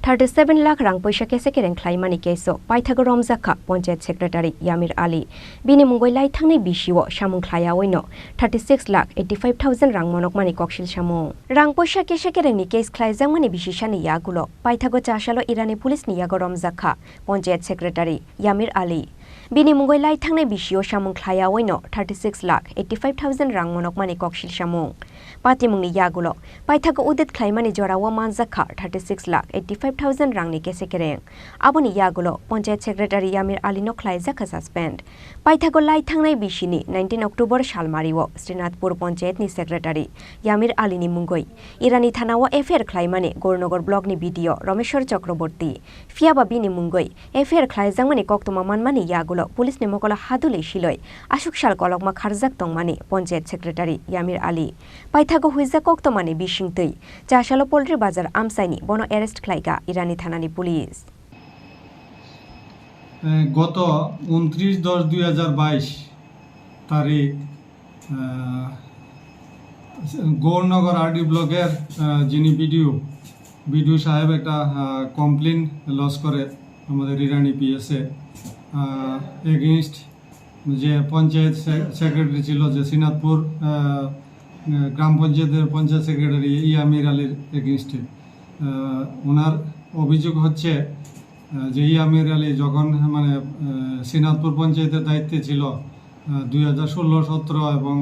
37 lakh rang Puisa Kesekereng Khlaimani keso Paithago Romjakha Panchayat Secretary Yamir Ali bini mungoi lai thangnai bisiwo samung khlaya oino 36,85,000 rang monokmani koksil samung rang Puisa Kesekereng ni case khlaijangmani bisisani yagulo Paithago chashalo Irani police ni yago Romjakha Panchayat Secretary Yamir Ali bini mungoi lai thangnai bisio samung khlaya oino 36,85,000 rang monokmani koksil samung Patimungni yagulo Paithago udet Khlaimani jorawa Manjakha 36,85,000 rangni Kesekereng aboni yagulo Panchayat Secretary Yamir Ali no Khlaijaka suspend Paithago lai thangnai bisini 19 October salmariwo Srinathpur Panchayat ni Secretary Yamir Ali ni mungoi Irani thanawa FR Khlaimani Gornogar block ni video Rameshwar Chakraborty fiaba bini mungoi FR Khlaijangmani koktoma manmani yagulo police ni mokola hadule shiloi ashuksal kolokma kharjak tongmani Panchayat Secretary Yamir Ali Paithago huiza koktomani bishingtui chashalo poultry bazar amsaini bono arrest khlaiga Irani thanani police গত 29/10/2022 তারিখ Gaurnagar RD ব্লকের যিনি BDO সাহেব একটা complain loss করে আমাদের ইরানি পিএসএ against যে panchayat secretary ছিল যে শ্রীনাথপুর গ্রাম পঞ্চায়েতের পঞ্চায়েত সেক্রেটারি ইয়ামির আলীর এগেইনস্টে ওনার অভিযোগ হচ্ছে যে ইয়ামির আলী যখন মানে শ্রীনাথপুর পঞ্চায়েতের দায়িত্বে ছিল 2016-17 এবং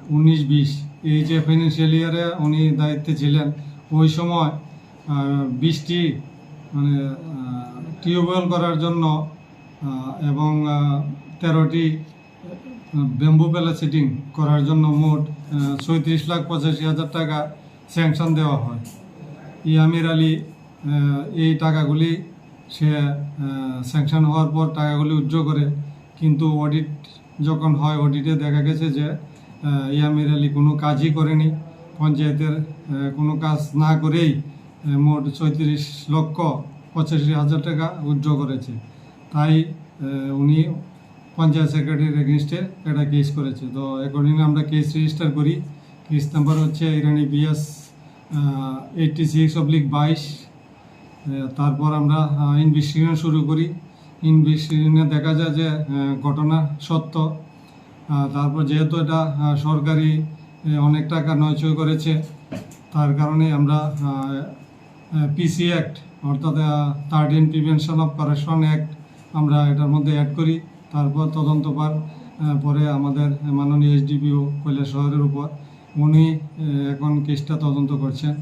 19-20 এই যে ফাইন্যান্সিয়াল ইয়ারে উনি দায়িত্বে ছিলেন ওই সময় 20টি মানে টিউবওয়েল করার জন্য এবং 13টি ব্যাম্বু প্যালাসিটিং করার জন্য মোট 36,85,000 টাকা স্যাংশন দেওয়া হয় ইয়ামির আলী এই টাকাগুলি সে স্যাংশন হওয়ার পর টাকাগুলি উজ্জ্ব করে কিন্তু অডিট যখন হয় অডিটে দেখা গেছে যে ইয়ামির আলী কোনো কাজই করেনি পঞ্চায়েতের কোনো কাজ না করেই মোট 36,85,000 টাকা উজ্জ্ব করেছে তাই উনি পঞ্চায়েত সেক্রেটারির এগেইনস্টে একটা কেস করেছে তো অ্যাকর্ডিংলি আমরা কেস রেজিস্টার করি কেস নাম্বার হচ্ছে ইরানি বিএস 86/22 তারপর আমরা ইনভেস্টিগেশন শুরু করি ইনভেস্টিগেশনে দেখা যায় যে ঘটনা সত্য তারপর যেহেতু এটা সরকারি অনেক টাকা নয়ছয় করেছে তার কারণে আমরা পিসি অ্যাক্ট অর্থাৎ 13 প্রিভেনশন অফ কারাপশন অ্যাক্ট আমরা এটার মধ্যে অ্যাড করি তারপর তদন্ত পরে আমাদের মাননীয় এসডিপিও কৈলাস শহরের উপর উনি এখন কেসটা তদন্ত করছেন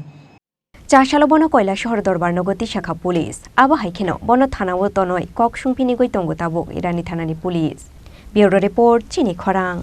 চাশালো বন কৈলাস শহর দরবার নগতি শাখা পুলিশ আবা হাইখেনো বন থানাও তনয় কক সুংপিনি গই তঙ্গতাবো ইরানি থানানি পুলিশ ব্যুরো রিপোর্ট চিনি খরাং।